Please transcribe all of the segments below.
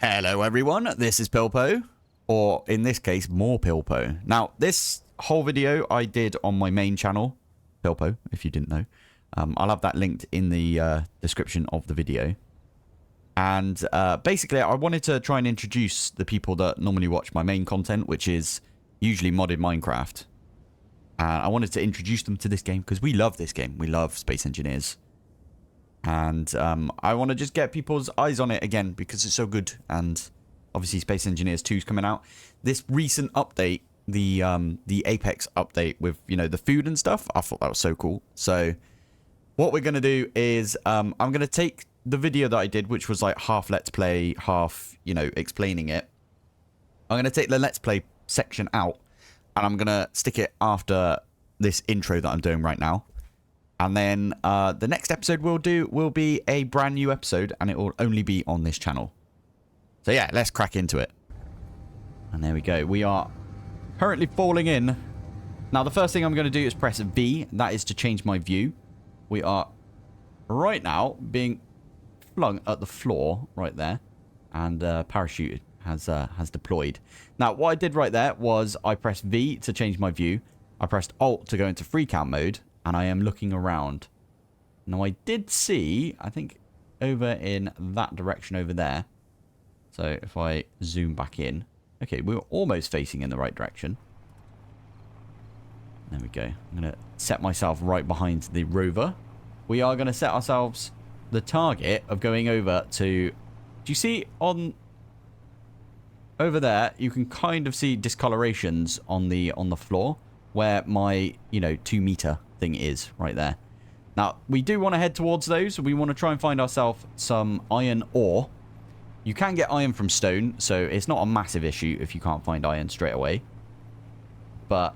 Hello everyone, this is Pilpo, or in this case, more Pilpo. Now, this whole video I did on my main channel, Pilpo, if you didn't know. I'll have that linked in the description of the video. And basically, I wanted to try and introduce the people that normally watch my main content, which is usually modded Minecraft. And I wanted to introduce them to this game, because we love this game. We love Space Engineers. And I want to just get people's eyes on it again because it's so good. And obviously Space Engineers 2 is coming out. This recent update, the Apex update with, you know, the food and stuff, I thought that was so cool. So what we're going to do is I'm going to take the video that I did, which was like half Let's Play, half, you know, explaining it. I'm going to take the Let's Play section out and I'm going to stick it after this intro that I'm doing right now. And then the next episode we'll do will be a brand new episode, and it will only be on this channel. So yeah, let's crack into it. And there we go. We are currently falling in. Now, the first thing I'm going to do is press V. That is to change my view. We are right now being flung at the floor right there. And parachute has deployed. Now, what I did right there was I pressed V to change my view. I pressed Alt to go into free cam mode. And I am looking around. Now, I did see, I think, over in that direction over there. So, if I zoom back in. Okay, we were almost facing in the right direction. There we go. I'm going to set myself right behind the rover. We are going to set ourselves the target of going over to... Do you see on... Over there, you can kind of see discolorations on the floor. Where my, you know, 2 meter thing is right there. Now, we do want to head towards those. We want to try and find ourselves some iron ore. You can get iron from stone, so it's not a massive issue if you can't find iron straight away. But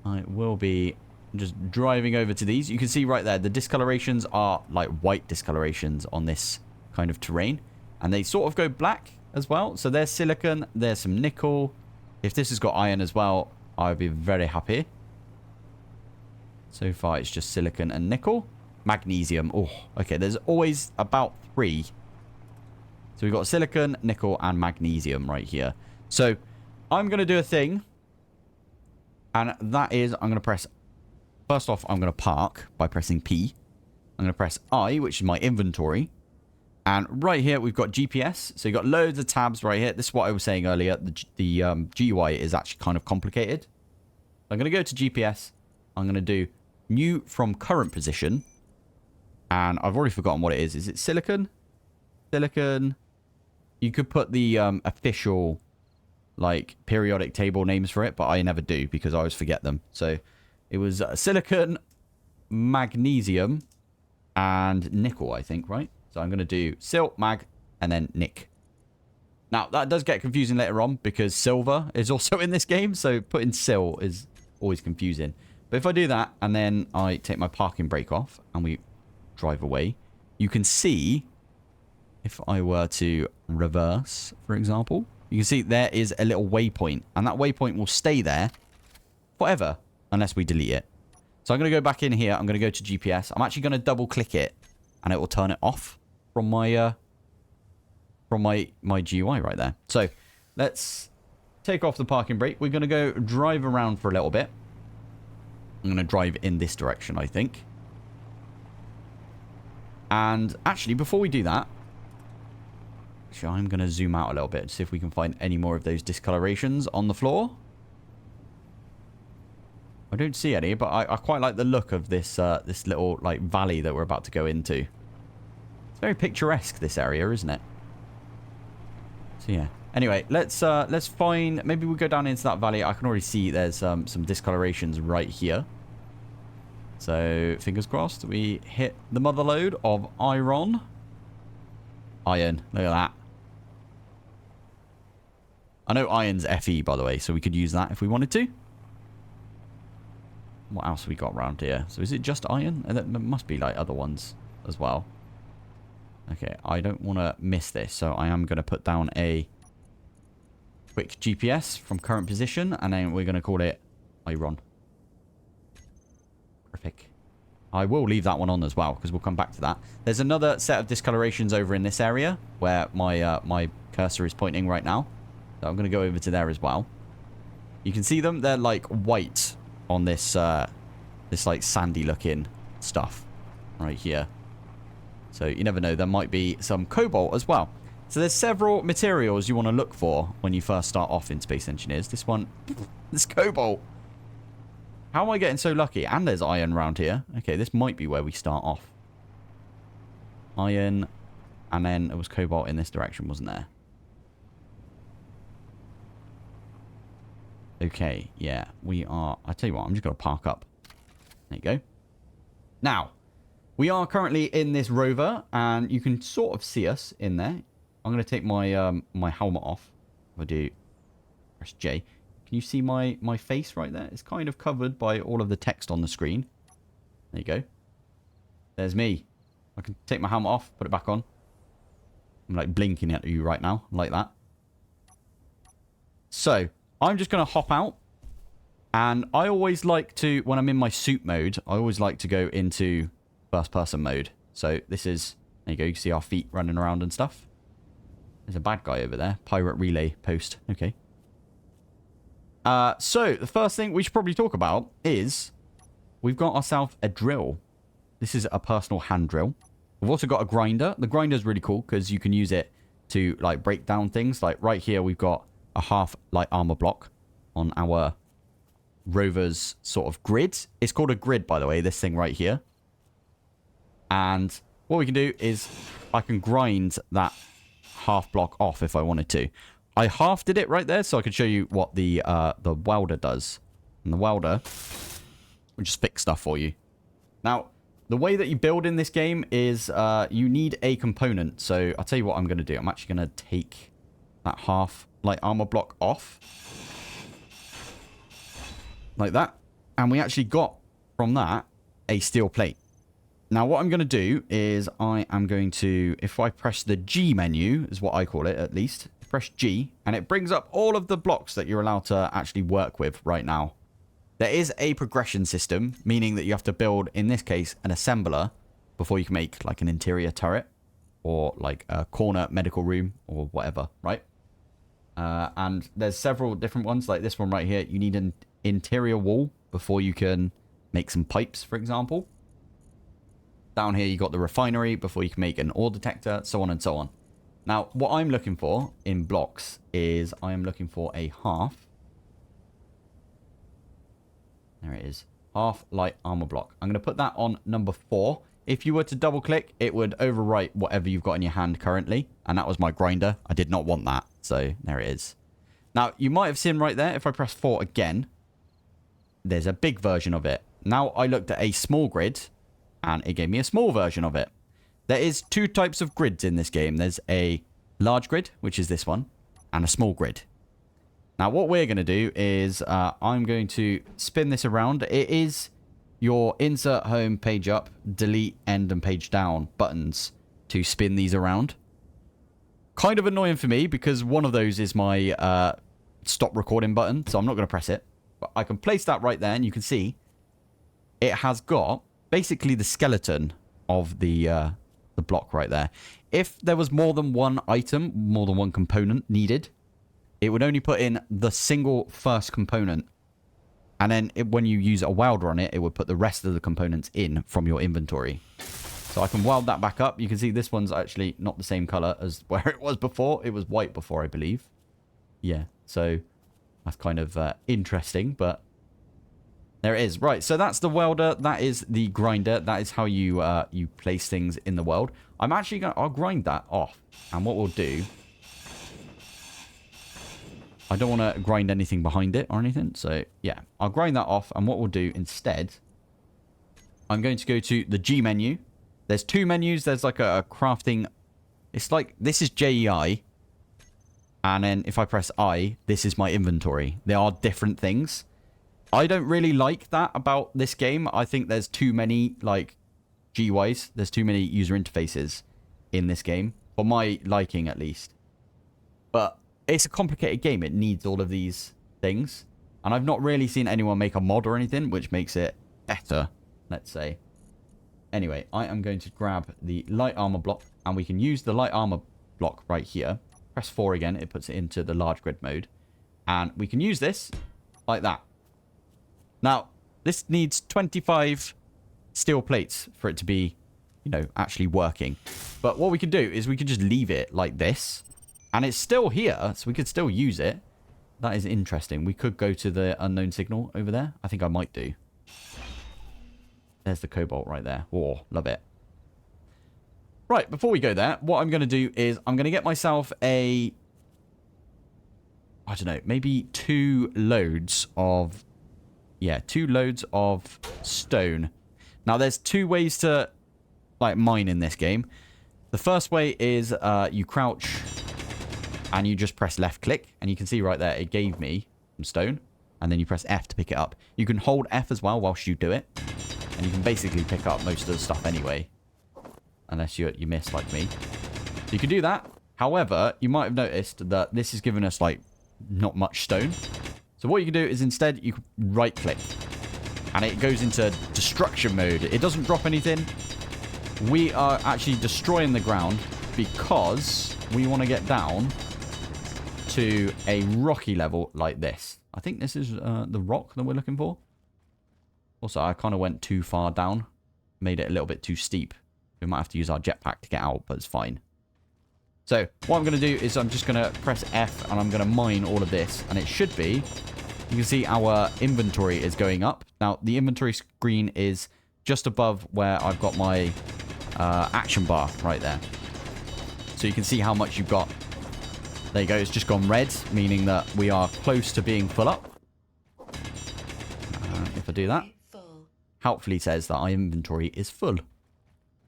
I will be just driving over to these. You can see right there, the discolorations are like white discolorations on this kind of terrain. And they sort of go black as well. So there's silicon, there's some nickel. If this has got iron as well, I would be very happy. So far, it's just silicon and nickel. Magnesium. Oh, okay. There's always about 3. So we've got silicon, nickel, and magnesium right here. So I'm going to do a thing. And that is, I'm going to press... First off, I'm going to park by pressing P. I'm going to press I, which is my inventory. And right here, we've got GPS. So you've got loads of tabs right here. This is what I was saying earlier. The GUI is actually kind of complicated. I'm going to go to GPS. I'm going to do new from current position. And I've already forgotten what it is. Is it silicon? Silicon. You could put the official, like, periodic table names for it. But I never do because I always forget them. So it was silicon, magnesium, and nickel, I think, right? So I'm going to do sil, mag, and then nick. Now, that does get confusing later on because silver is also in this game. So putting sil is always confusing. But if I do that and then I take my parking brake off and we drive away, you can see if I were to reverse, for example, you can see there is a little waypoint. And that waypoint will stay there forever unless we delete it. So I'm going to go back in here. I'm going to go to GPS. I'm actually going to double click it and it will turn it off from my GUI right there. So let's take off the parking brake. We're going to go drive around for a little bit. I'm going to drive in this direction, I think. And actually, before we do that, I'm going to zoom out a little bit to see if we can find any more of those discolorations on the floor. I don't see any, but I quite like the look of this this little like valley that we're about to go into. It's very picturesque, this area, isn't it? So yeah. Anyway, let's find... Maybe we'll go down into that valley. I can already see there's some discolorations right here. So, fingers crossed, we hit the mother lode of iron. Iron. Look at that. I know iron's Fe, by the way, so we could use that if we wanted to. What else have we got around here? So, is it just iron? And there must be, like, other ones as well. Okay, I don't want to miss this, so I am going to put down a quick GPS from current position, and then we're going to call it iron. Perfect. I will leave that one on as well, because we'll come back to that. There's another set of discolorations over in this area, where my cursor is pointing right now. So I'm going to go over to there as well. You can see them. They're like white on this, this like sandy looking stuff right here. So you never know. There might be some cobalt as well. So there's several materials you want to look for when you first start off in Space Engineers. This one, this cobalt. How am I getting so lucky? And there's iron around here. Okay, this might be where we start off. Iron. And then there was cobalt in this direction, wasn't there? Okay, yeah. We are... I tell you what, I'm just going to park up. There you go. Now, we are currently in this rover, and you can sort of see us in there. I'm going to take my my helmet off. If I do press J. Can you see my face right there? It's kind of covered by all of the text on the screen. There you go. There's me. I can take my helmet off, put it back on. I'm like blinking at you right now, like that. So, I'm just going to hop out. And I always like to, when I'm in my suit mode, I always like to go into first person mode. So, this is, there you go, you can see our feet running around and stuff. There's a bad guy over there. Pirate relay post. Okay. So, the first thing we should probably talk about is we've got ourselves a drill. This is a personal hand drill. We've also got a grinder. The grinder is really cool because you can use it to like break down things. Like right here, we've got a half light armor block on our rover's sort of grid. It's called a grid, by the way, this thing right here. And what we can do is I can grind that half block off if I wanted to. I half did it right there so I could show you what the welder does. And the welder will just fix stuff for you. Now, the way that you build in this game is you need a component. So I'll tell you what I'm going to do. I'm actually going to take that half light armor block off. Like that. And we actually got from that a steel plate. Now what I'm going to do is I am going to, if I press the G menu, is what I call it at least. Press G and it brings up all of the blocks that you're allowed to actually work with right now. There is a progression system, meaning that you have to build, in this case, an assembler before you can make like an interior turret or like a corner medical room or whatever, right? And there's several different ones like this one right here. You need an interior wall before you can make some pipes, for example. Down here, you got the refinery before you can make an ore detector, so on and so on. Now, what I'm looking for in blocks is I am looking for a half. There it is. Half light armor block. I'm going to put that on number 4. If you were to double click, it would overwrite whatever you've got in your hand currently. And that was my grinder. I did not want that. So there it is. Now, you might have seen right there, if I press 4 again, there's a big version of it. Now, I looked at a small grid and it gave me a small version of it. There is 2 types of grids in this game. There's a large grid, which is this one, and a small grid. Now, what we're going to do is I'm going to spin this around. It is your insert home, page up, delete, end, and page down buttons to spin these around. Kind of annoying for me because one of those is my stop recording button, so I'm not going to press it. But I can place that right there, and you can see it has got basically the skeleton of the block right there. If there was more than one item, more than one component needed, it would only put in the single first component. And then when you use a welder on it, it would put the rest of the components in from your inventory. So I can weld that back up. You can see this one's actually not the same color as where it was before. It was white before, I believe. Yeah, so that's kind of interesting, but there it is. Right, so that's the welder. That is the grinder. That is how you you place things in the world. I'm actually going to... I'll grind that off. And what we'll do... I don't want to grind anything behind it or anything. So, yeah. I'll grind that off. And what we'll do instead... I'm going to go to the G menu. There's 2 menus. There's like a crafting... It's like... This is JEI. And then if I press I, this is my inventory. They are different things. I don't really like that about this game. I think there's too many, like... GUIs. There's too many user interfaces in this game. For my liking, at least. But... It's a complicated game. It needs all of these things. And I've not really seen anyone make a mod or anything, which makes it better, let's say. Anyway, I am going to grab the light armor block. And we can use the light armor block right here. Press 4 again. It puts it into the large grid mode. And we can use this like that. Now, this needs 25 steel plates for it to be, you know, actually working. But what we can do is we can just leave it like this. And it's still here, so we could still use it. That is interesting. We could go to the unknown signal over there. I think I might do. There's the cobalt right there. Oh, love it. Right, before we go there, what I'm going to do is I'm going to get myself a... I don't know, maybe 2 loads of... Yeah, 2 loads of stone. Now, there's 2 ways to, like, mine in this game. The first way is you crouch and you just press left click. And you can see right there, it gave me some stone. And then you press F to pick it up. You can hold F as well whilst you do it. And you can basically pick up most of the stuff anyway. Unless you miss like me. So you can do that. However, you might have noticed that this is giving us, like, not much stone. So what you can do is instead you can right click. And it goes into destruction mode. It doesn't drop anything. We are actually destroying the ground because we want to get down to a rocky level like this. I think this is the rock that we're looking for. Also, I kind of went too far down. Made it a little bit too steep. We might have to use our jetpack to get out, but it's fine. So, what I'm going to do is I'm just going to press F and I'm going to mine all of this. And it should be, you can see our inventory is going up. Now, the inventory screen is just above where I've got my action bar right there. So you can see how much you've got. There you go, it's just gone red, meaning that we are close to being full up. If I do that, helpfully says that our inventory is full.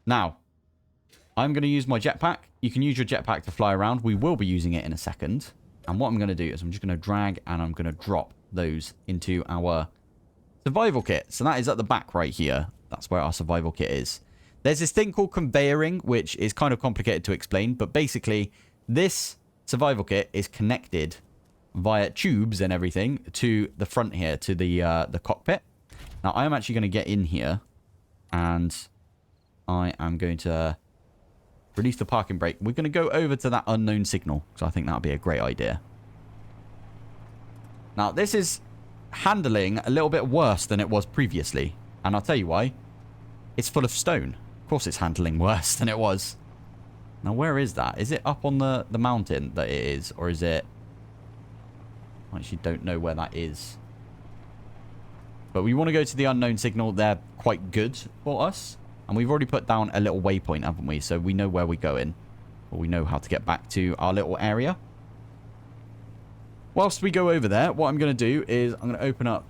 Now, I'm going to use my jetpack. You can use your jetpack to fly around. We will be using it in a second. And what I'm going to do is I'm just going to drag and I'm going to drop those into our survival kit. So that is at the back right here. That's where our survival kit is. There's this thing called conveying, which is kind of complicated to explain. But basically, this survival kit is connected via tubes and everything to the front here, to the cockpit. Now, I am actually going to get in here and I am going to release the parking brake. We're going to go over to that unknown signal because I think that would be a great idea. Now, this is handling a little bit worse than it was previously. And I'll tell you why. It's full of stone. Of course, it's handling worse than it was. Now, where is that? Is it up on the mountain that it is? Or is it... I actually don't know where that is. But we want to go to the unknown signal. They're quite good for us. And we've already put down a little waypoint, haven't we? So we know where we're going. Or we know how to get back to our little area. Whilst we go over there, what I'm going to do is I'm going to open up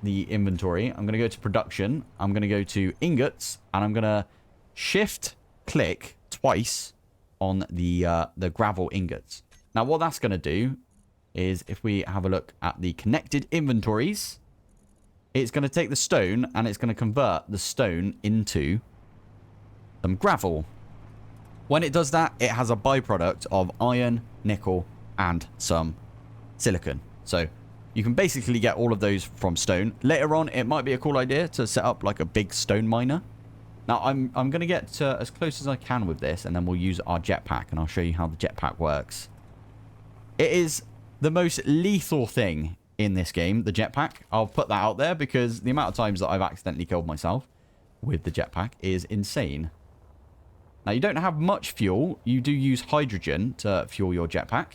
the inventory. I'm going to go to production. I'm going to go to ingots. And I'm going to shift click twice on the gravel ingots. Now, what that's going to do is if we have a look at the connected inventories, it's going to take the stone and it's going to convert the stone into some gravel. When it does that, it has a byproduct of iron, nickel, and some silicon. So you can basically get all of those from stone. Later on, it might be a cool idea to set up like a big stone miner. Now, I'm going to get to as close as I can with this, and then we'll use our jetpack, and I'll show you how the jetpack works. It is the most lethal thing in this game, the jetpack. I'll put that out there because the amount of times that I've accidentally killed myself with the jetpack is insane. Now, you don't have much fuel. You do use hydrogen to fuel your jetpack.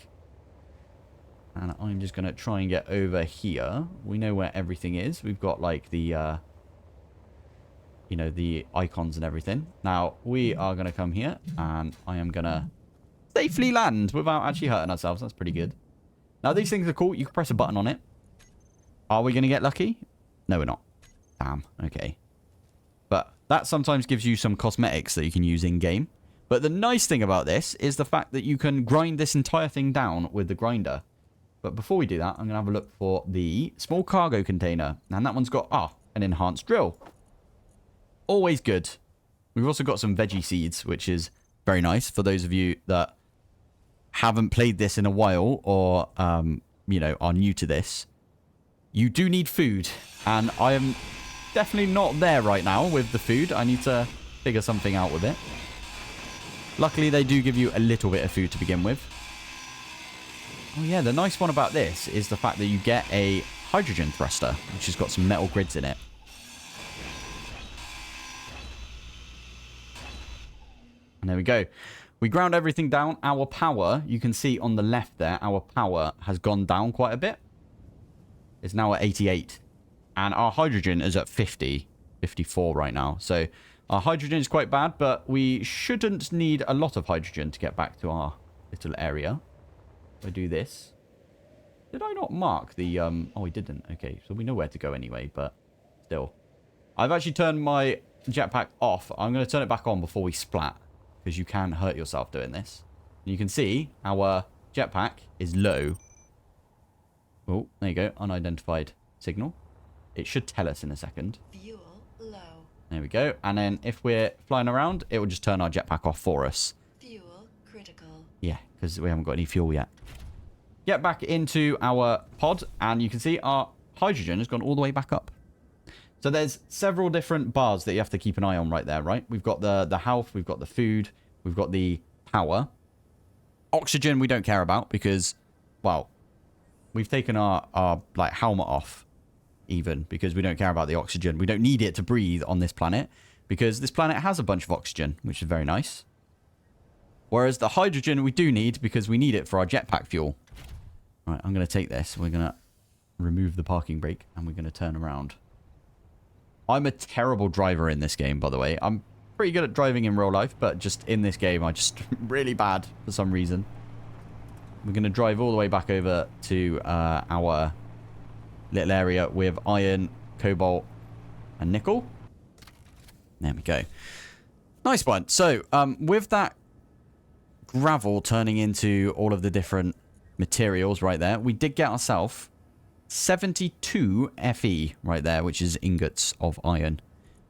And I'm just going to try and get over here. We know where everything is. We've got, like, the, you know, the icons and everything. Now, we are going to come here, and I am going to safely land without actually hurting ourselves. That's pretty good. Now, these things are cool. You can press a button on it. Are we going to get lucky? No, we're not. Damn. Okay. But that sometimes gives you some cosmetics that you can use in-game. But the nice thing about this is the fact that you can grind this entire thing down with the grinder. But before we do that, I'm going to have a look for the small cargo container. And that one's got, an enhanced drill. Always good. We've also got some veggie seeds, which is very nice for those of you that haven't played this in a while or, you know, are new to this. You do need food. And I am definitely not there right now with the food. I need to figure something out with it. Luckily, they do give you a little bit of food to begin with. Oh yeah, the nice one about this is the fact that you get a hydrogen thruster, which has got some metal grids in it. And there we go. We ground everything down. Our power, you can see on the left there, our power has gone down quite a bit. It's now at 88. And our hydrogen is at 50, 54 right now. So our hydrogen is quite bad, but we shouldn't need a lot of hydrogen to get back to our little area. If I do this. Did I not mark the... Oh, we didn't. Okay, so we know where to go anyway, but still. I've actually turned my jetpack off. I'm going to turn it back on before we splat, because you can hurt yourself doing this. And you can see our jetpack is low. Oh, there you go. Unidentified signal. It should tell us in a second. Fuel low. There we go. And then if we're flying around, it will just turn our jetpack off for us. Fuel critical. Yeah, because we haven't got any fuel yet. Get back into our pod, and you can see our hydrogen has gone all the way back up. So there's several different bars that you have to keep an eye on right there, right? We've got the health, we've got the food, we've got the power. Oxygen we don't care about because, well, we've taken our like helmet off even because we don't care about the oxygen. We don't need it to breathe on this planet because this planet has a bunch of oxygen, which is very nice. Whereas the hydrogen we do need because we need it for our jetpack fuel. Right, I'm going to take this. We're going to remove the parking brake and we're going to turn around. I'm a terrible driver in this game, by the way. I'm pretty good at driving in real life, but just in this game, I'm just really bad for some reason. We're going to drive all the way back over to our little area with iron, cobalt, and nickel. There we go. Nice one. So, with that gravel turning into all of the different materials right there, we did get ourselves 72 Fe right there, which is ingots of iron.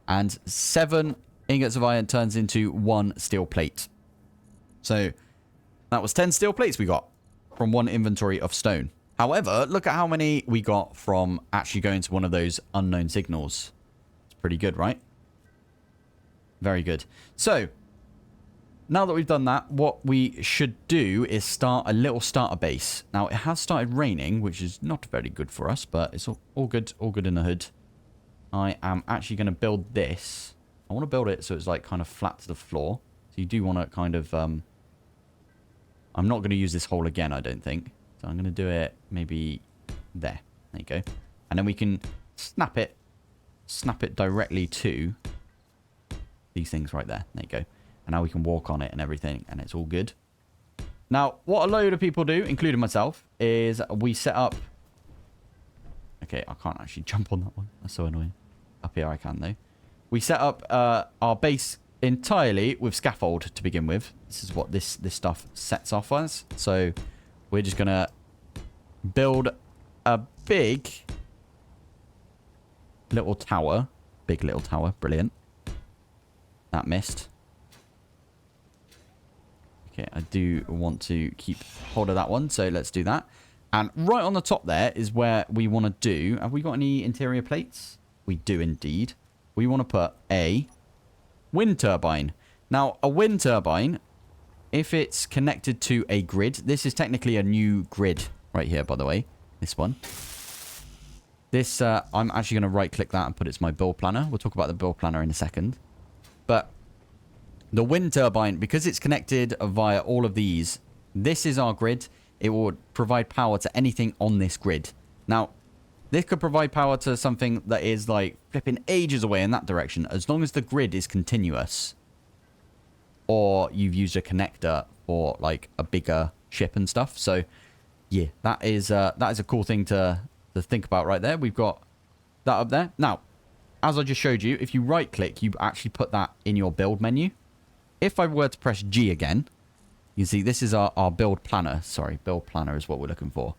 And 7 ingots of iron turns into 1 steel plate. So that was 10 steel plates we got from 1 inventory of stone. However, look at how many we got from actually going to one of those unknown signals. It's pretty good, right? Very good. So now that we've done that, what we should do is start a little starter base. Now, it has started raining, which is not very good for us, but it's all good in the hood. I am actually going to build this. I want to build it so it's like kind of flat to the floor. So you do want to kind of... I'm not going to use this hole again, I don't think. So I'm going to do it maybe there. There you go. And then we can snap it directly to these things right there. There you go. And now we can walk on it and everything, and it's all good. Now, what a load of people do, including myself, is we set up... Okay, I can't actually jump on that one. That's so annoying. Up here I can, though. We set up our base entirely with scaffold to begin with. This is what this stuff sets off as. So we're just going to build a big little tower. Big little tower. Brilliant. That missed. Okay, I do want to keep hold of that one, so let's do that. And right on the top there is where we want to do... Have we got any interior plates? We do indeed. We want to put a wind turbine. Now, a wind turbine, if it's connected to a grid... This is technically a new grid right here, by the way. This one. This, I'm actually going to right-click that and put it to my build planner. We'll talk about the build planner in a second. But... the wind turbine, because it's connected via all of these, this is our grid. It will provide power to anything on this grid. Now, this could provide power to something that is like flipping ages away in that direction, as long as the grid is continuous. Or you've used a connector for like a bigger ship and stuff. So, yeah, that is a cool thing to think about right there. We've got that up there. Now, as I just showed you, if you right-click, you actually put that in your build menu. If I were to press G again, you can see this is our build planner. Sorry, build planner is what we're looking for.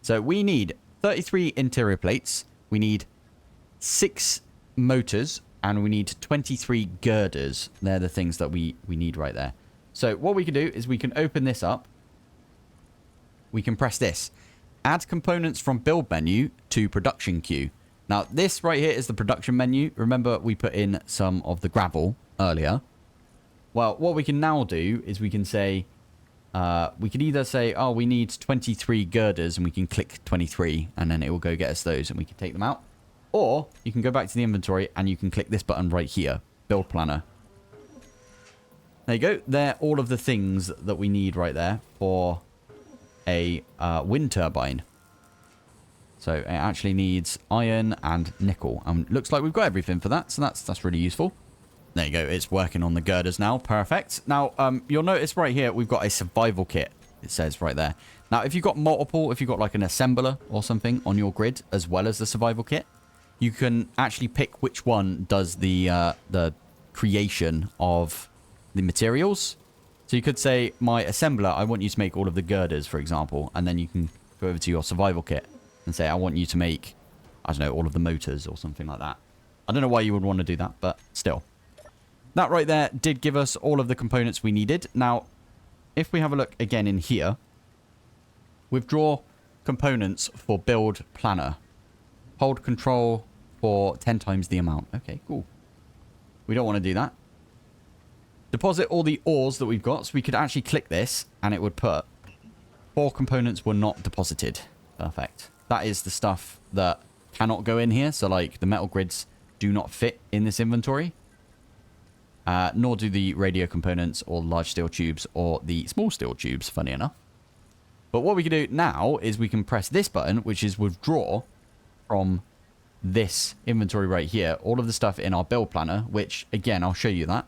So we need 33 interior plates. We need 6 motors. And we need 23 girders. They're the things that we need right there. So what we can do is we can open this up. We can press this. Add components from build menu to production queue. Now this right here is the production menu. Remember we put in some of the gravel earlier. Well, what we can now do is we can say we could either say, oh, we need 23 girders, and we can click 23, and then it will go get us those, and we can take them out. Or you can go back to the inventory, and you can click this button right here, build planner. There you go. They're all of the things that we need right there for a wind turbine. So it actually needs iron and nickel. And looks like we've got everything for that, so that's really useful. There you go. It's working on the girders now. Perfect. Now, you'll notice right here, we've got a survival kit. It says right there. Now, if you've got multiple, if you've got like an assembler or something on your grid, as well as the survival kit, you can actually pick which one does the creation of the materials. So you could say, my assembler, I want you to make all of the girders, for example. And then you can go over to your survival kit and say, I want you to make, I don't know, all of the motors or something like that. I don't know why you would want to do that, but still. That right there did give us all of the components we needed. Now, if we have a look again in here, withdraw components for build planner. Hold control for 10 times the amount. Okay, cool. We don't want to do that. Deposit all the ores that we've got. So we could actually click this and it would put 4 components were not deposited. Perfect. That is the stuff that cannot go in here. So like the metal grids do not fit in this inventory. Nor do the radio components or large steel tubes or the small steel tubes, funny enough. But what we can do now is we can press this button, which is withdraw from this inventory right here, all of the stuff in our build planner, which, again, I'll show you that.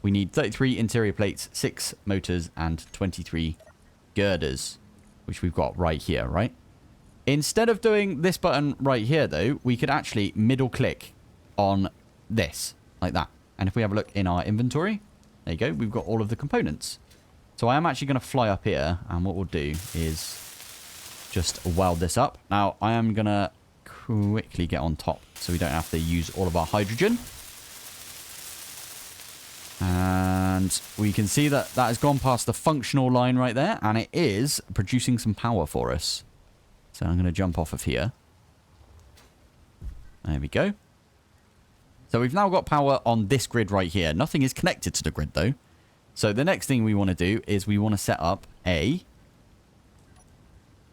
We need 33 interior plates, 6 motors, and 23 girders, which we've got right here, right? Instead of doing this button right here, though, we could actually middle click on this, like that. And if we have a look in our inventory, there you go, we've got all of the components. So I am actually going to fly up here, and what we'll do is just weld this up. Now, I am going to quickly get on top so we don't have to use all of our hydrogen. And we can see that that has gone past the functional line right there, and it is producing some power for us. So I'm going to jump off of here. There we go. So we've now got power on this grid right here. Nothing is connected to the grid, though. So the next thing we want to do is we want to set up a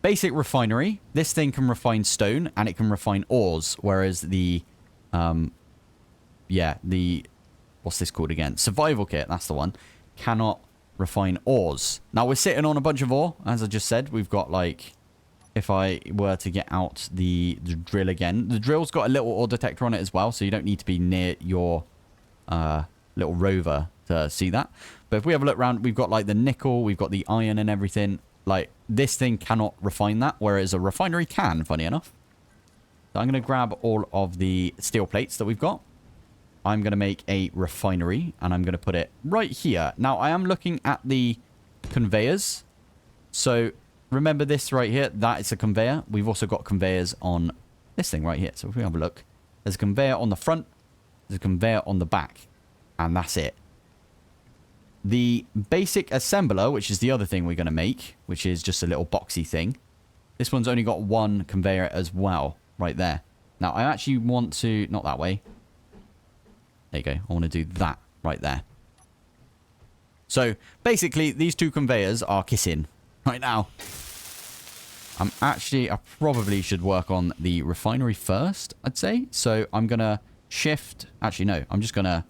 basic refinery. This thing can refine stone and it can refine ores, whereas the, what's this called again? Survival kit, that's the one, cannot refine ores. Now we're sitting on a bunch of ore, as I just said. We've got like, if I were to get out the drill again, the drill's got a little ore detector on it as well, so you don't need to be near your little rover to see that. But if we have a look around, we've got like the nickel, we've got the iron and everything. Like, this thing cannot refine that, whereas a refinery can, funny enough. So I'm going to grab all of the steel plates that we've got. I'm going to make a refinery, and I'm going to put it right here. Now, I am looking at the conveyors. So, remember this right here? That is a conveyor. We've also got conveyors on this thing right here. So, if we have a look, there's a conveyor on the front, there's a conveyor on the back, and that's it. The basic assembler, which is the other thing we're going to make, which is just a little boxy thing. This one's only got one conveyor as well, right there. Now, I actually want to, not that way. There you go. I want to do that right there. So, basically, these two conveyors are kissing right now. I probably should work on the refinery first, I'd say. So, I'm going to shift. Actually, no. I'm just going to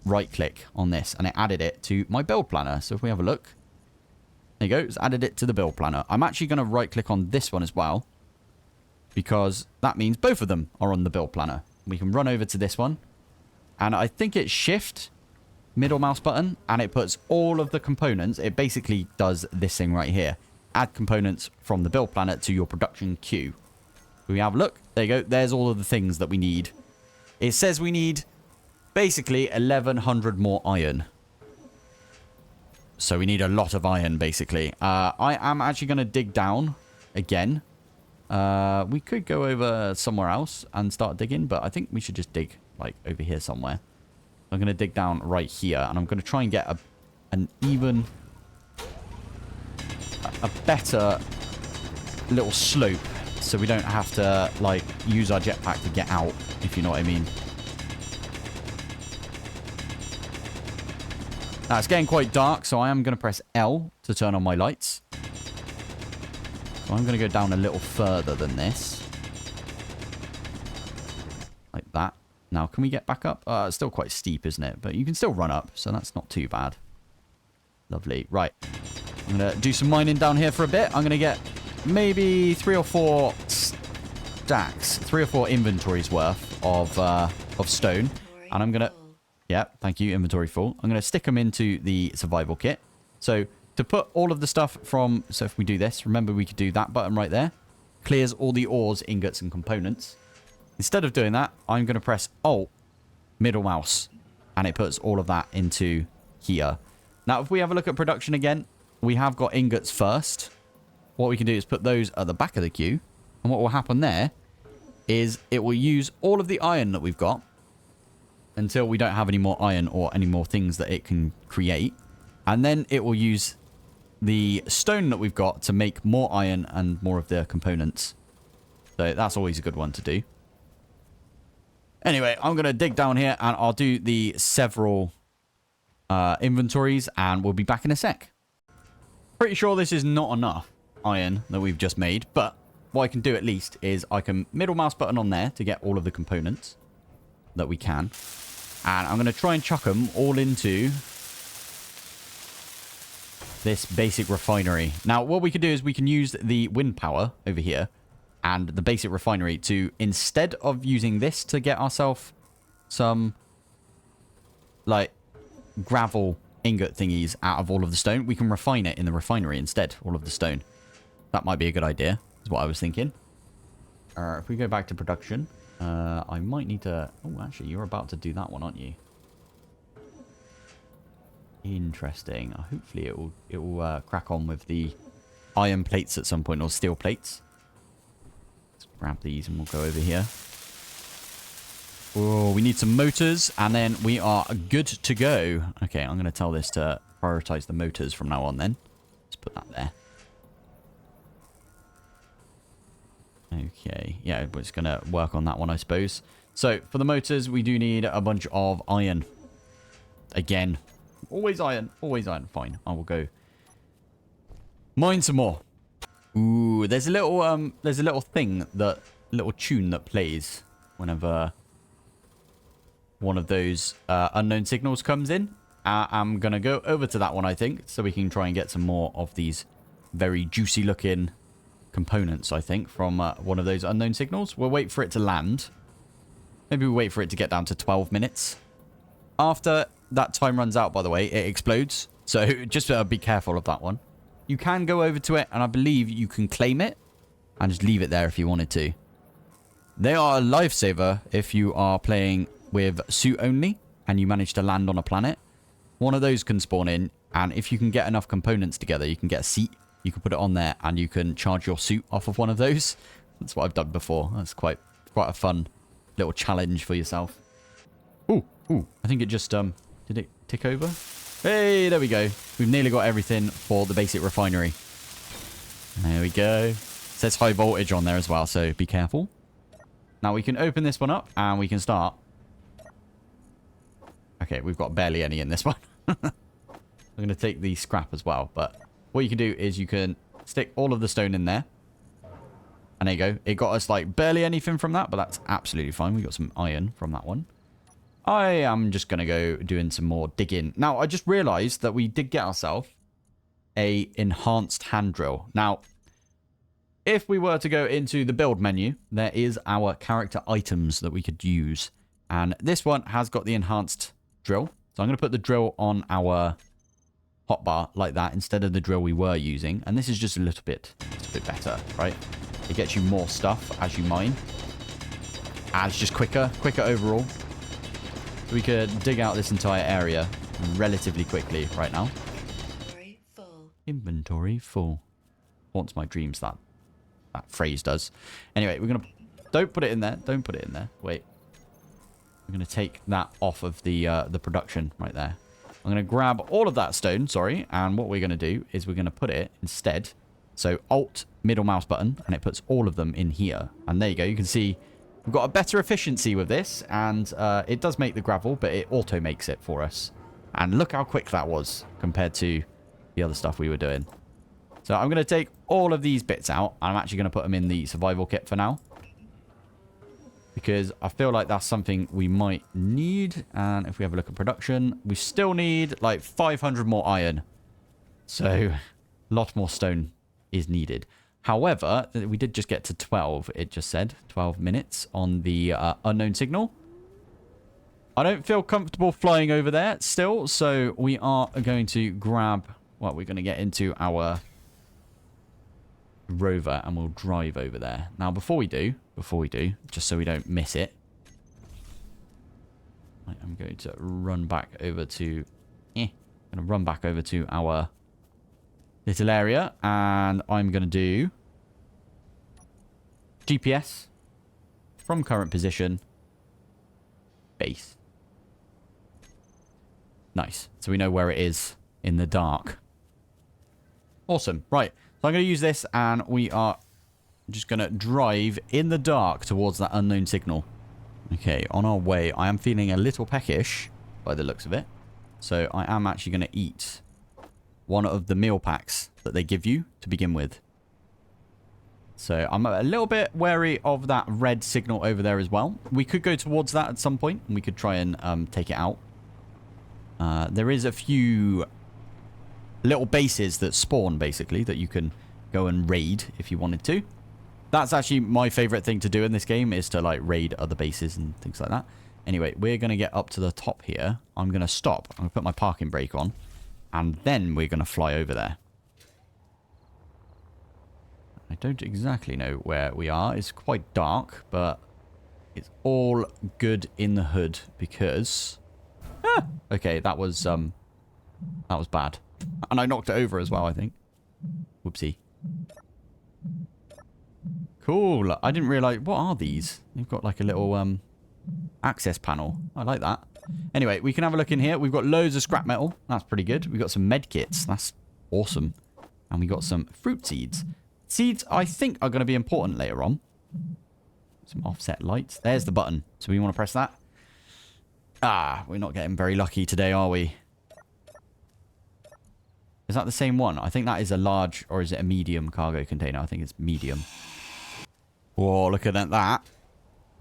right click on this, and it added it to my build planner. So if we have a look, there you go, it's added it to the build planner. I'm actually going to right click on this one as well, because that means both of them are on the build planner. We can run over to this one, and I think it's shift middle mouse button, and it puts all of the components. It basically does this thing right here, add components from the build planner to your production queue. We have a look, there you go, there's all of the things that we need. It says we need basically 1100 more iron. So we need a lot of iron, basically. I am actually going to dig down again. We could go over somewhere else and start digging, but I think we should just dig like over here somewhere. I'm going to dig down right here, and I'm going to try and get a better little slope, so we don't have to like use our jetpack to get out, if you know what I mean. Now, it's getting quite dark, so I am going to press L to turn on my lights. So I'm going to go down a little further than this. Like that. Now, can we get back up? It's still quite steep, isn't it? But you can still run up, so that's not too bad. Lovely. Right. I'm going to do some mining down here for a bit. I'm going to get maybe 3 or 4 stacks, 3 or 4 inventories worth of stone. And I'm going to... Yeah, thank you. Inventory full. I'm going to stick them into the survival kit. So to put all of the stuff from... So if we do this, remember we could do that button right there. Clears all the ores, ingots, and components. Instead of doing that, I'm going to press Alt, middle mouse. And it puts all of that into here. Now, if we have a look at production again, we have got ingots first. What we can do is put those at the back of the queue. And what will happen there is it will use all of the iron that we've got until we don't have any more iron or any more things that it can create. And then it will use the stone that we've got to make more iron and more of the components. So that's always a good one to do. Anyway, I'm going to dig down here and I'll do the several inventories and we'll be back in a sec. Pretty sure this is not enough iron that we've just made, but what I can do at least is I can middle mouse button on there to get all of the components that we can. And I'm going to try and chuck them all into this basic refinery. Now, what we can do is we can use the wind power over here and the basic refinery to, instead of using this to get ourselves some, like, gravel ingot thingies out of all of the stone, we can refine it in the refinery instead, all of the stone. That might be a good idea, is what I was thinking. If we go back to production, I might need to... Oh, actually, you're about to do that one, aren't you? Interesting. Hopefully it will crack on with the iron plates at some point, or steel plates. Let's grab these and we'll go over here. Oh, we need some motors, and then we are good to go. Okay, I'm going to tell this to prioritize the motors from now on then. Let's put that there. Okay, yeah, we're just going to work on that one, I suppose. So, for the motors, we do need a bunch of iron. Again. Always iron. Always iron. Fine, I will go mine some more. Ooh, there's a little thing that... little tune that plays whenever one of those unknown signals comes in. I'm going to go over to that one, I think, so we can try and get some more of these very juicy looking components, I think, from one of those unknown signals. We'll wait for it to land. Maybe we'll wait for it to get down to 12 minutes. After that time runs out, by the way, it explodes. So just be careful of that one. You can go over to it, and I believe you can claim it and just leave it there if you wanted to. They are a lifesaver if you are playing with suit only and you manage to land on a planet. One of those can spawn in, and if you can get enough components together, you can get a seat. You can put it on there and you can charge your suit off of one of those. That's what I've done before. That's quite a fun little challenge for yourself. Ooh, I think it just, did it tick over? Hey, there we go. We've nearly got everything for the basic refinery. There we go. It says high voltage on there as well, so be careful. Now we can open this one up and we can start. Okay, we've got barely any in this one. I'm going to take the scrap as well, but what you can do is you can stick all of the stone in there. And there you go. It got us like barely anything from that, but that's absolutely fine. We got some iron from that one. I am just going to go doing some more digging. Now, I just realized that we did get ourselves a enhanced hand drill. Now, if we were to go into the build menu, there is our character items that we could use. And this one has got the enhanced drill. So I'm going to put the drill on our hotbar like that instead of the drill we were using. And this is just a little bit better, right? It gets you more stuff as you mine. And it's just quicker overall. So we could dig out this entire area relatively quickly right now. Inventory full. Inventory full. Haunts my dreams, that phrase does. Anyway, we're going to... Don't put it in there. Don't put it in there. Wait. We're going to take that off of the production right there. I'm going to grab all of that stone, sorry. And what we're going to do is we're going to put it instead. So Alt, middle mouse button, and it puts all of them in here. And there you go. You can see we've got a better efficiency with this. And it does make the gravel, but it auto makes it for us. And look how quick that was compared to the other stuff we were doing. So I'm going to take all of these bits out. I'm actually going to put them in the survival kit for now. Because I feel like that's something we might need. And if we have a look at production, we still need like 500 more iron. So a lot more stone is needed. However, we did just get to 12, it just said. 12 minutes on the unknown signal. I don't feel comfortable flying over there still. So we are going to grab... Well, we're going to get into our rover and we'll drive over there. Now, before we do, just so we don't miss it, I'm going to run back over to... our little area, and I'm going to do GPS from current position, base. Nice. So we know where it is in the dark. Awesome. Right. So I'm going to use this, and we are just going to drive in the dark towards that unknown signal. Okay, on our way, I am feeling a little peckish by the looks of it. So I am actually going to eat one of the meal packs that they give you to begin with. So I'm a little bit wary of that red signal over there as well. We could go towards that at some point, and we could try and take it out. There is a few little bases that spawn, basically, that you can go and raid if you wanted to. That's actually my favorite thing to do in this game, is to, like, raid other bases and things like that. Anyway, we're going to get up to the top here. I'm going to stop. I'm going to put my parking brake on. And then we're going to fly over there. I don't exactly know where we are. It's quite dark, but it's all good in the hood because... Ah! Okay, that was bad. And I knocked it over as well, I think. Whoopsie. Cool. I didn't realize... What are these? They've got like a little access panel. I like that. Anyway, we can have a look in here. We've got loads of scrap metal. That's pretty good. We've got some med kits. That's awesome. And we got some fruit seeds. Seeds, I think, are going to be important later on. Some offset lights. There's the button. So we want to press that. Ah, we're not getting very lucky today, are we? Is that the same one? I think that is a large, or is it a medium cargo container? I think it's medium. Whoa, look at that.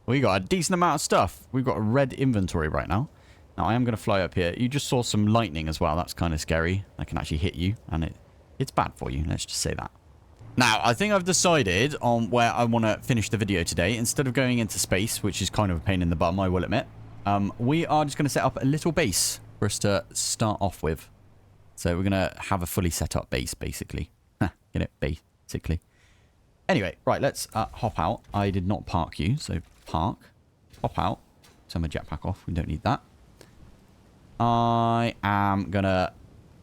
We got a decent amount of stuff. We've got a red inventory right now. Now, I am going to fly up here. You just saw some lightning as well. That's kind of scary. That can actually hit you, and it's bad for you. Let's just say that. Now, I think I've decided on where I want to finish the video today. Instead of going into space, which is kind of a pain in the bum, I will admit, we are just going to set up a little base for us to start off with. So we're going to have a fully set up base, basically. Get it? Basically. Anyway, right, let's hop out. I did not park you, so park. Hop out. Turn my jetpack off. We don't need that. I am going to...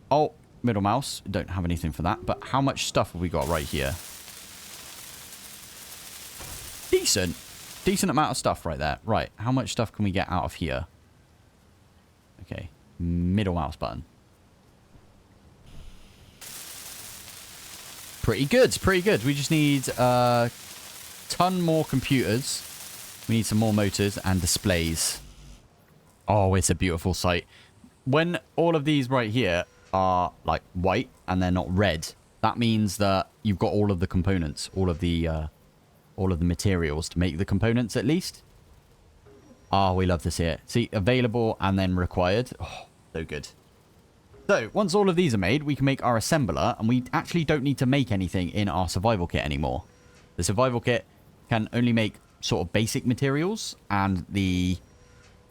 Oh, middle mouse. Don't have anything for that. But how much stuff have we got right here? Decent. Decent amount of stuff right there. Right, how much stuff can we get out of here? Okay, middle mouse button. Pretty good, pretty good. We just need a ton more computers. We need some more motors and displays. Oh, it's a beautiful sight. When all of these right here are like white and they're not red, that means that you've got all of the components, all of the materials to make the components at least. Oh, we love to see it. See, available and then required. Oh, so good. So, once all of these are made, we can make our assembler, and we actually don't need to make anything in our survival kit anymore. The survival kit can only make sort of basic materials, and the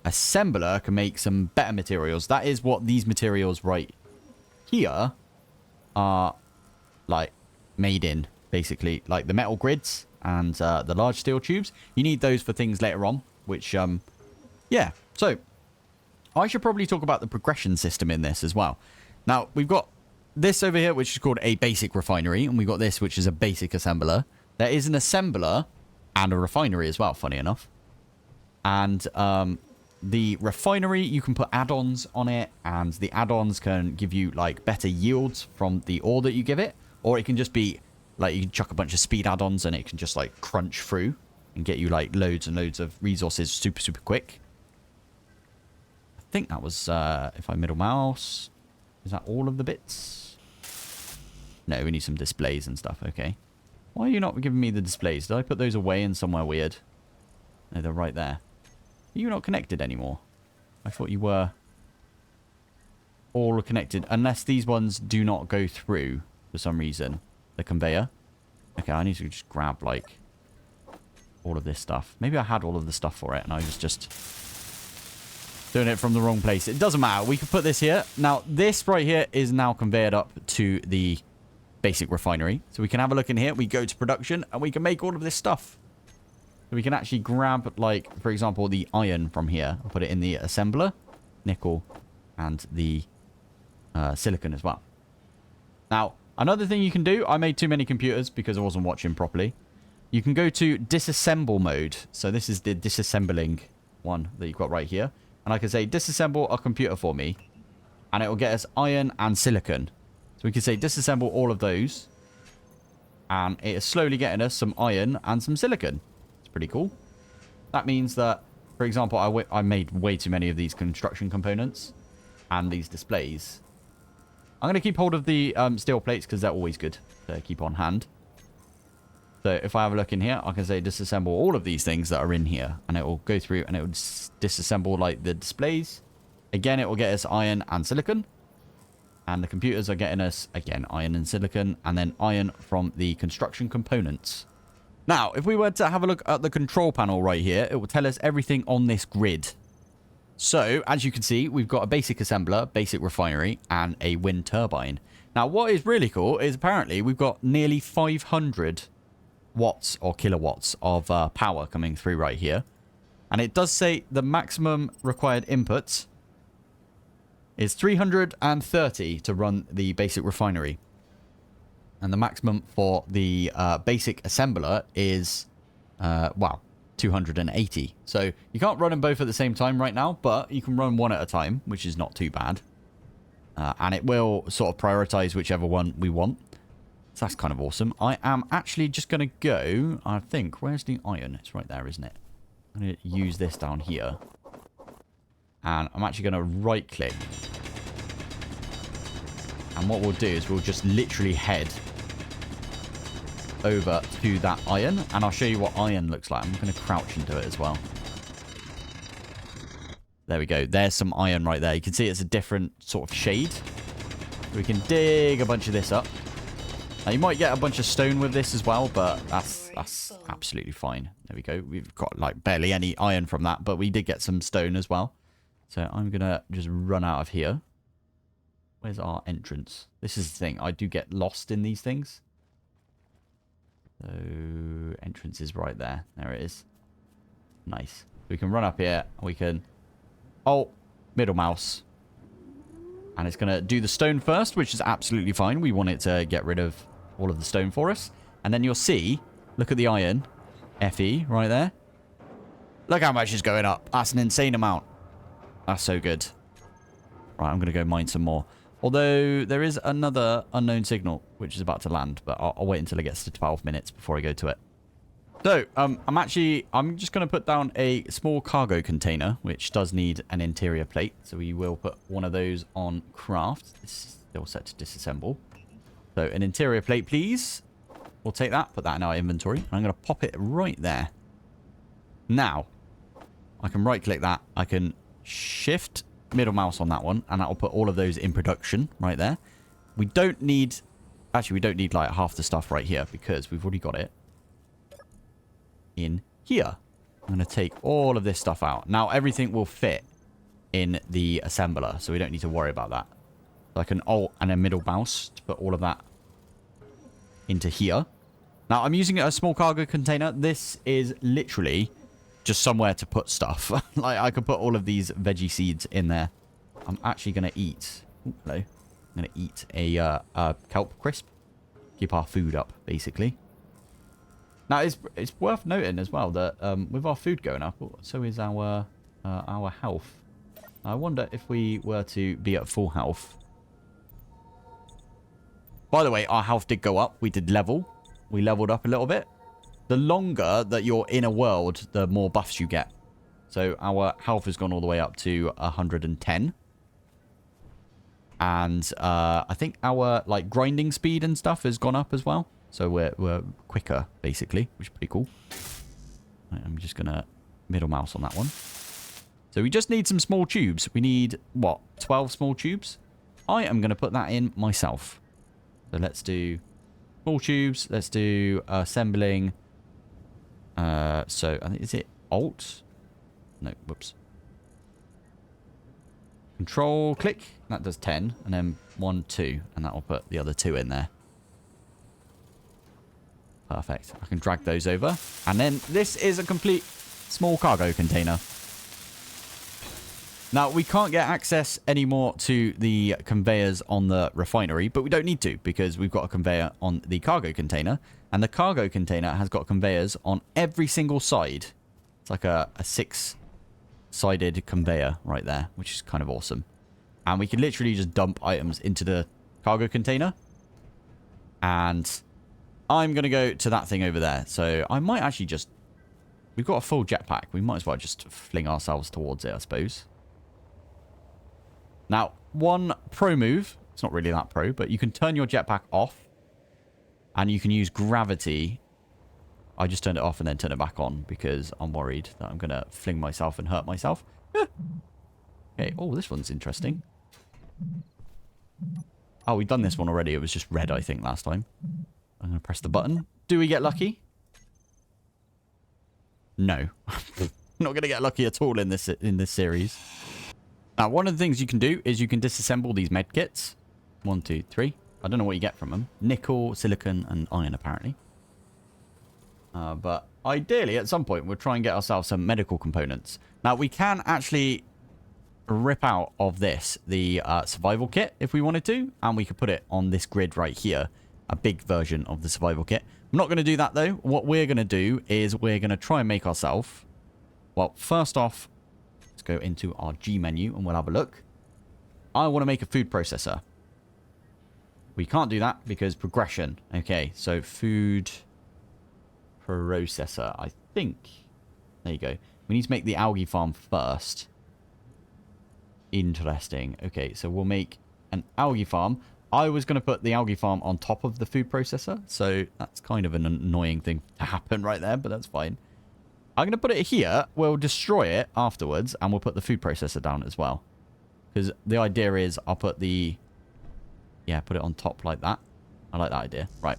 assembler can make some better materials. That is what these materials right here are, like, made in, basically. Like the metal grids and the large steel tubes. You need those for things later on, which, yeah. So, I should probably talk about the progression system in this as well. Now, we've got this over here, which is called a basic refinery, and we've got this, which is a basic assembler. There is an assembler and a refinery as well, funny enough. And the refinery, you can put add-ons on it, and the add-ons can give you, like, better yields from the ore that you give it. Or it can just be, like, you can chuck a bunch of speed add-ons, and it can just, like, crunch through and get you, like, loads and loads of resources super, super quick. I think that was, if I middle mouse, is that all of the bits? No, we need some displays and stuff. Okay. Why are you not giving me the displays? Did I put those away in somewhere weird? No, they're right there. Are you not connected anymore? I thought you were all connected. Unless these ones do not go through for some reason. The conveyor. Okay, I need to just grab, like, all of this stuff. Maybe I had all of the stuff for it and I was just doing it from the wrong place. It doesn't matter. We can put this here. Now, this right here is now conveyed up to the basic refinery. So we can have a look in here. We go to production and we can make all of this stuff. So we can actually grab, like, for example, the iron from here and put it in the assembler, nickel, and the silicon as well. Now, another thing you can do, I made too many computers because I wasn't watching properly. You can go to disassemble mode. So this is the disassembling one that you've got right here. And I can say, disassemble a computer for me. And it will get us iron and silicon. So we can say, disassemble all of those. And it is slowly getting us some iron and some silicon. It's pretty cool. That means that, for example, I made way too many of these construction components. And these displays. I'm going to keep hold of the steel plates because they're always good to keep on hand. So if I have a look in here, I can say disassemble all of these things that are in here. And it will go through and it will disassemble like the displays. Again, it will get us iron and silicon. And the computers are getting us, again, iron and silicon. And then iron from the construction components. Now, if we were to have a look at the control panel right here, it will tell us everything on this grid. So, as you can see, we've got a basic assembler, basic refinery, and a wind turbine. Now, what is really cool is apparently we've got nearly 500 watts or kilowatts of power coming through right here. And it does say the maximum required input is 330 to run the basic refinery. And the maximum for the basic assembler is, wow, 280. So you can't run them both at the same time right now, but you can run one at a time, which is not too bad. And it will sort of prioritize whichever one we want. So that's kind of awesome. I am actually just going to go, I think, where's the iron? It's right there, isn't it? I'm going to use this down here. And I'm actually going to right click. And what we'll do is we'll just literally head over to that iron. And I'll show you what iron looks like. I'm going to crouch into it as well. There we go. There's some iron right there. You can see it's a different sort of shade. We can dig a bunch of this up. Now, you might get a bunch of stone with this as well, but that's absolutely fine. There we go. We've got like barely any iron from that, but we did get some stone as well. So I'm going to just run out of here. Where's our entrance? This is the thing. I do get lost in these things. So entrance is right there. There it is. Nice. We can run up here. We can... Oh, middle mouse. And it's going to do the stone first, which is absolutely fine. We want it to get rid of all of the stone for us. And then you'll see, look at the iron. FE right there. Look how much is going up. That's an insane amount. That's so good. Right, I'm going to go mine some more. Although there is another unknown signal, which is about to land. But I'll wait until it gets to 12 minutes before I go to it. So, I'm just going to put down a small cargo container, which does need an interior plate. So we will put one of those on craft. This is still set to disassemble. So an interior plate, please. We'll take that, put that in our inventory. I'm going to pop it right there. Now, I can right click that. I can shift middle mouse on that one, and that will put all of those in production right there. We don't need, actually we don't need like half the stuff right here because we've already got it in here. I'm going to take all of this stuff out. Now everything will fit in the assembler, so we don't need to worry about that. So I can alt and a middle mouse to put all of that into here. Now I'm using a small cargo container. This is literally just somewhere to put stuff. Like I could put all of these veggie seeds in there. I'm actually going to eat. Ooh, hello. I'm going to eat a kelp crisp. Keep our food up, basically. Now, it's worth noting as well that with our food going up, so is our health. I wonder if we were to be at full health. By the way, our health did go up. We did level. We leveled up a little bit. The longer that you're in a world, the more buffs you get. So our health has gone all the way up to 110. And I think our like grinding speed and stuff has gone up as well. So we're quicker, basically, which is pretty cool. Right, I'm just going to middle mouse on that one. So we just need some small tubes. We need, what, 12 small tubes? I am going to put that in myself. So let's do small tubes. Let's do assembling. So I think, is it Alt? No, whoops. Control click. That does 10. And then 1, 2. And that will put the other 2 in there. Perfect. I can drag those over. And then this is a complete small cargo container. Now, we can't get access anymore to the conveyors on the refinery, but we don't need to because we've got a conveyor on the cargo container. And the cargo container has got conveyors on every single side. It's like a 6-sided conveyor right there, which is kind of awesome. And we can literally just dump items into the cargo container. And I'm going to go to that thing over there. So I might actually just... We've got a full jetpack. We might as well just fling ourselves towards it, I suppose. Now, one pro move. It's not really that pro, but you can turn your jetpack off. And you can use gravity. I just turned it off and then turn it back on because I'm worried that I'm going to fling myself and hurt myself. Okay. Oh, this one's interesting. Oh, we've done this one already. It was just red, I think, last time. I'm going to press the button. Do we get lucky? No. Not going to get lucky at all in this series. Now, one of the things you can do is you can disassemble these med kits. 1, 2, 3. I don't know what you get from them. Nickel, silicon, and iron, apparently. But ideally, at some point, we'll try and get ourselves some medical components. Now, we can actually rip out of this the survival kit if we wanted to. And we could put it on this grid right here. A big version of the survival kit. I'm not going to do that, though. What we're going to do is we're going to try and make ourselves... Well, first off, let's go into our G menu and we'll have a look. I want to make a food processor. We can't do that because progression. Okay, so food processor, I think. There you go. We need to make the algae farm first. Interesting. Okay, so we'll make an algae farm. I was going to put the algae farm on top of the food processor, so that's kind of an annoying thing to happen right there, but that's fine. I'm going to put it here. We'll destroy it afterwards, and we'll put the food processor down as well. Because the idea is I'll put the... Yeah, put it on top like that. I like that idea. Right.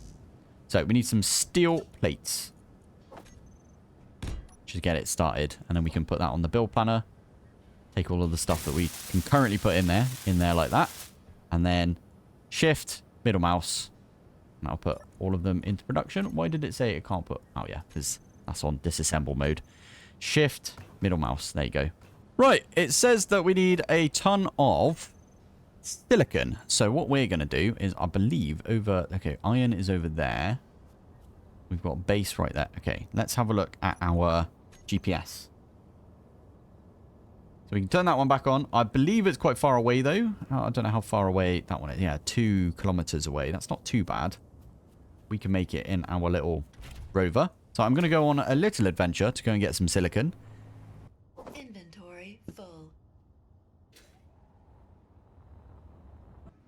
So we need some steel plates. Just get it started, and then we can put that on the build planner. Take all of the stuff that we can currently put in there like that. And then... Shift, middle mouse, and I'll put all of them into production. Why did it say it can't put... Oh, yeah, because that's on disassemble mode. Shift, middle mouse. There you go. Right, it says that we need a ton of silicon. So what we're going to do is, I believe, over... Okay, iron is over there. We've got base right there. Okay, let's have a look at our GPS. So we can turn that one back on. I believe it's quite far away, though. I don't know how far away that one is. Yeah, 2 kilometers away. That's not too bad. We can make it in our little rover. So I'm going to go on a little adventure to go and get some silicon. Inventory full.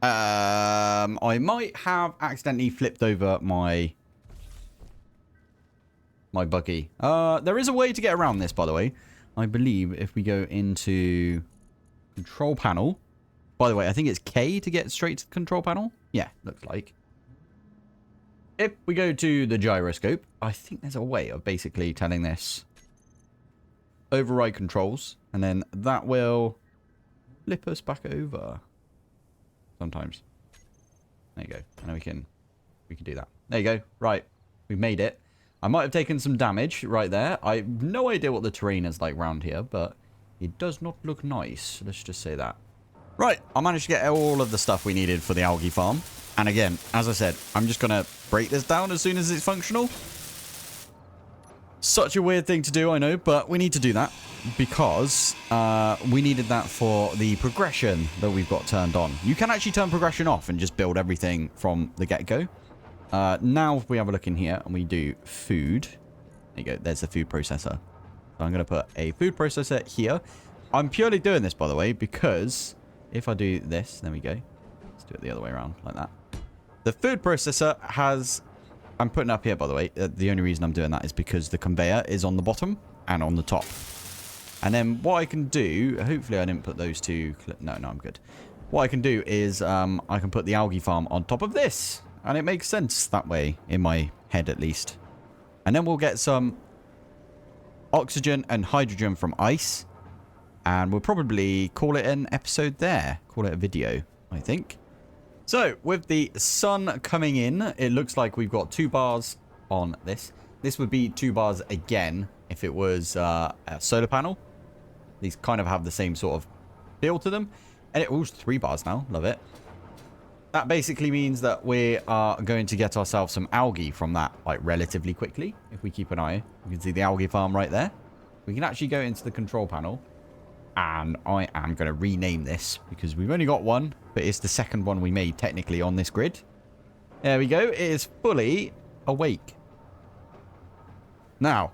I might have accidentally flipped over my buggy. There is a way to get around this, by the way. I believe if we go into control panel. By the way, I think it's K to get straight to the control panel. Yeah, looks like. If we go to the gyroscope, I think there's a way of basically telling this override controls. And then that will flip us back over. Sometimes. There you go. And then we can do that. There you go. Right. We've made it. I might have taken some damage right there. I have no idea what the terrain is like around here, but it does not look nice. Let's just say that. Right, I managed to get all of the stuff we needed for the algae farm. And again, as I said, I'm just going to break this down as soon as it's functional. Such a weird thing to do, I know, but we need to do that because we needed that for the progression that we've got turned on. You can actually turn progression off and just build everything from the get-go. Now, if we have a look in here and we do food. There you go. There's the food processor. So I'm going to put a food processor here. I'm purely doing this, by the way, because if I do this, there we go. Let's do it the other way around, like that. The food processor has... I'm putting it up here, by the way. The only reason I'm doing that is because the conveyor is on the bottom and on the top. And then what I can do... Hopefully I didn't put those two... No, I'm good. What I can do is I can put the algae farm on top of this. And it makes sense that way, in my head at least. And then we'll get some oxygen and hydrogen from ice. And we'll probably call it an episode there. Call it a video, I think. So, with the sun coming in, it looks like we've got 2 bars on this. This would be 2 bars again if it was a solar panel. These kind of have the same sort of feel to them. And it was 3 bars now. Love it. That basically means that we are going to get ourselves some algae from that, like, relatively quickly. If we keep an eye, you can see the algae farm right there. We can actually go into the control panel. And I am going to rename this because we've only got one, but it's the second one we made technically on this grid. There we go. It is fully awake. Now,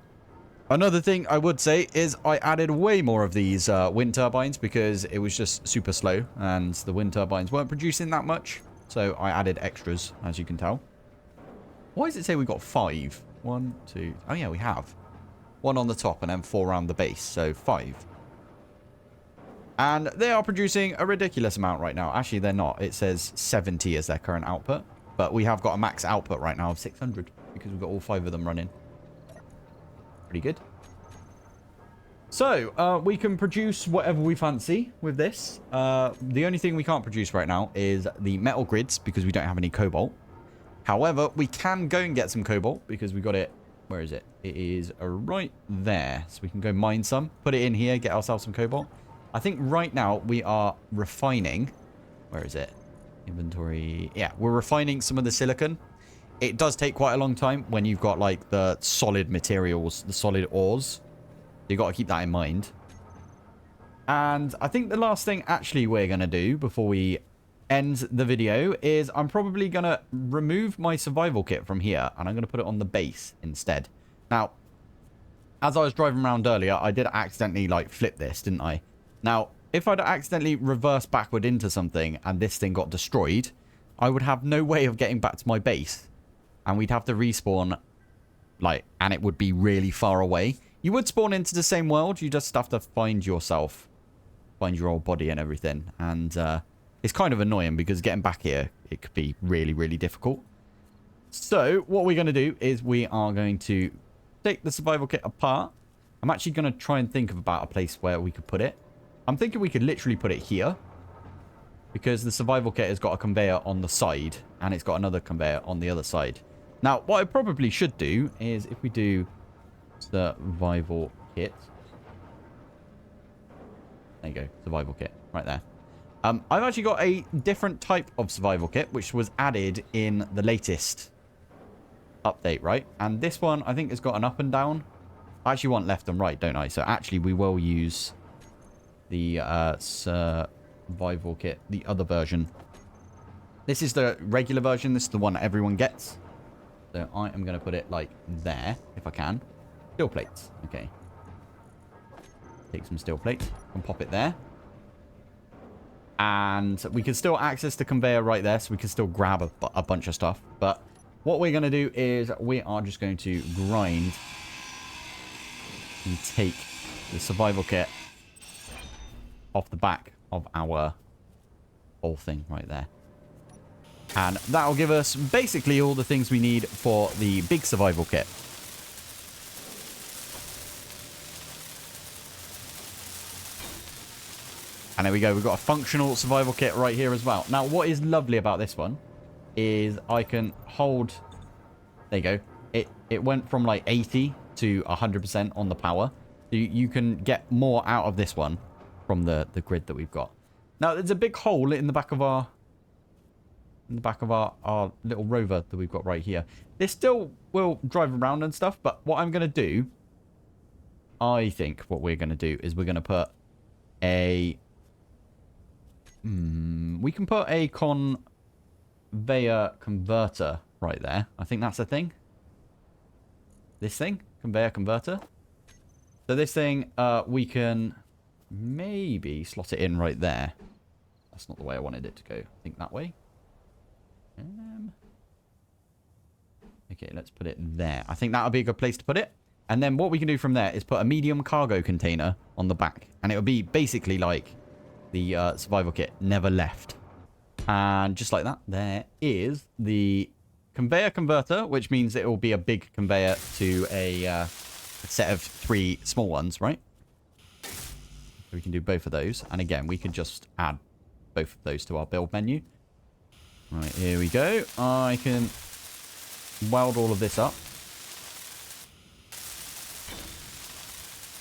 another thing I would say is I added way more of these wind turbines because it was just super slow and the wind turbines weren't producing that much. So I added extras, as you can tell. Why does it say we've got 5? 1, 2... Oh, yeah, we have. 1 on the top and then 4 around the base. So 5. And they are producing a ridiculous amount right now. Actually, they're not. It says 70 as their current output. But we have got a max output right now of 600 because we've got all 5 of them running. Pretty good. So, we can produce whatever we fancy with this. The only thing we can't produce right now is the metal grids because we don't have any cobalt. However, we can go and get some cobalt because we got it... Where is it? It is right there. So we can go mine some, put it in here, get ourselves some cobalt. I think right now we are refining. Where is it? Inventory. Yeah, we're refining some of the silicon. It does take quite a long time when you've got like the solid materials, the solid ores. You got to keep that in mind. And I think the last thing actually we're going to do before we end the video is I'm probably going to remove my survival kit from here and I'm going to put it on the base instead. Now, as I was driving around earlier, I did accidentally like flip this, didn't I? Now, if I'd accidentally reversed backward into something and this thing got destroyed, I would have no way of getting back to my base. And we'd have to respawn, like, and it would be really far away. You would spawn into the same world, you just have to find yourself. Find your old body and everything. And it's kind of annoying because getting back here, it could be really, really difficult. So, what we're going to do is we are going to take the survival kit apart. I'm actually going to try and think about a place where we could put it. I'm thinking we could literally put it here. Because the survival kit has got a conveyor on the side. And it's got another conveyor on the other side. Now, what I probably should do is if we do survival kit. There you go. Survival kit. Right there. I've actually got a different type of survival kit. Which was added in the latest update, right? And this one, I think, has got an up and down. I actually want left and right, don't I? So actually, we will use the survival kit, the other version. This is the regular version. This is the one that everyone gets. So I am going to put it like there, if I can. Steel plates. Okay. Take some steel plates and pop it there. And we can still access the conveyor right there, so we can still grab a bunch of stuff. But what we're going to do is we are just going to grind and take the survival kit off the back of our whole thing right there. And that'll give us basically all the things we need for the big survival kit. And there we go. We've got a functional survival kit right here as well. Now, what is lovely about this one is I can hold... There you go. It went from like 80 to 100% on the power. So you can get more out of this one from the grid that we've got. Now, there's a big hole in the back of our... In the back of our little rover that we've got right here. This still will drive around and stuff, but what I'm going to do... I think what we're going to do is we're going to put a... we can put a conveyor converter right there. I think that's a thing. This thing? Conveyor converter. So this thing, we can maybe slot it in right there. That's not the way I wanted it to go. I think that way. Okay, let's put it there. I think that'll be a good place to put it. And then what we can do from there is put a medium cargo container on the back. And it'll be basically like the survival kit never left. And just like that, there is the conveyor converter, which means it will be a big conveyor to a set of 3 small ones, right? So we can do both of those. And again, we can just add both of those to our build menu. Right, here we go. I can weld all of this up.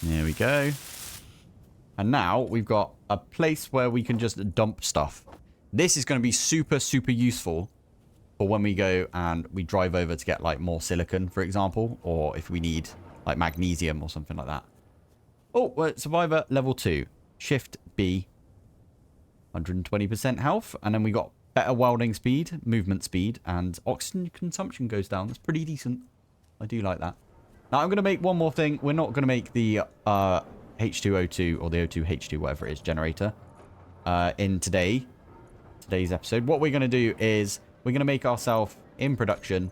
There we go. And now we've got a place where we can just dump stuff. This is going to be super, super useful for when we go and we drive over to get like more silicon, for example, or if we need like magnesium or something like that. Oh, well, survivor level 2. Shift B. 120% health. And then we got better welding speed, movement speed, and oxygen consumption goes down. That's pretty decent. I do like that. Now, I'm going to make one more thing. We're not going to make the H2O2 or the O2H2, whatever it is, generator in today's episode. What we're going to do is we're going to make ourselves in production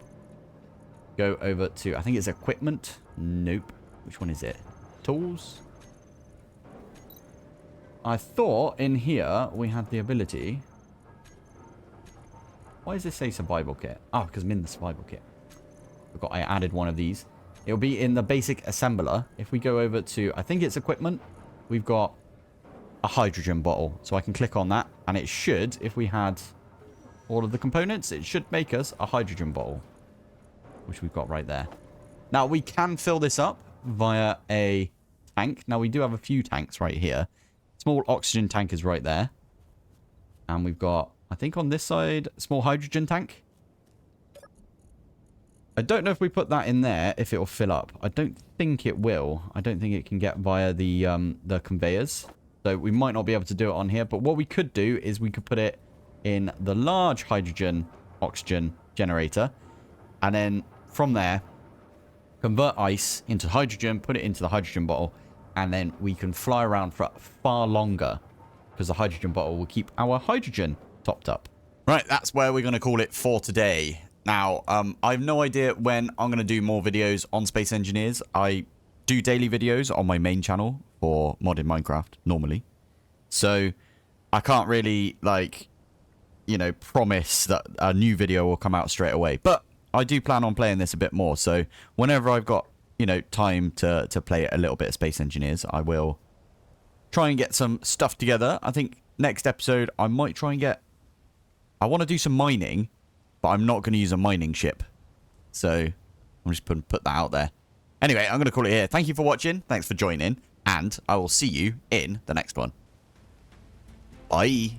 go over to, I think it's equipment. Nope. Which one is it? Tools. I thought in here we had the ability. Why does this say survival kit? Oh, because I'm in the survival kit. I added one of these. It'll be in the basic assembler. If we go over to, I think it's equipment, we've got a hydrogen bottle. So I can click on that, and it should, if we had all of the components, it should make us a hydrogen bottle, which we've got right there. Now, we can fill this up via a tank. Now, we do have a few tanks right here. Small oxygen tank is right there. And we've got, I think on this side, small hydrogen tank. I don't know if we put that in there, if it will fill up. I don't think it will. I don't think it can get via the conveyors. So we might not be able to do it on here. But what we could do is we could put it in the large hydrogen oxygen generator. And then from there, convert ice into hydrogen, put it into the hydrogen bottle. And then we can fly around for far longer. Because the hydrogen bottle will keep our hydrogen topped up. Right, that's where we're going to call it for today. Now, I have no idea when I'm going to do more videos on Space Engineers. I do daily videos on my main channel for modded Minecraft, normally. So, I can't really, like, you know, promise that a new video will come out straight away. But I do plan on playing this a bit more. So, whenever I've got, you know, time to play a little bit of Space Engineers, I will try and get some stuff together. I think next episode, I might try and get... I want to do some mining, but I'm not going to use a mining ship. So, I'm just put that out there. Anyway, I'm going to call it here. Thank you for watching. Thanks for joining. And I will see you in the next one. Bye.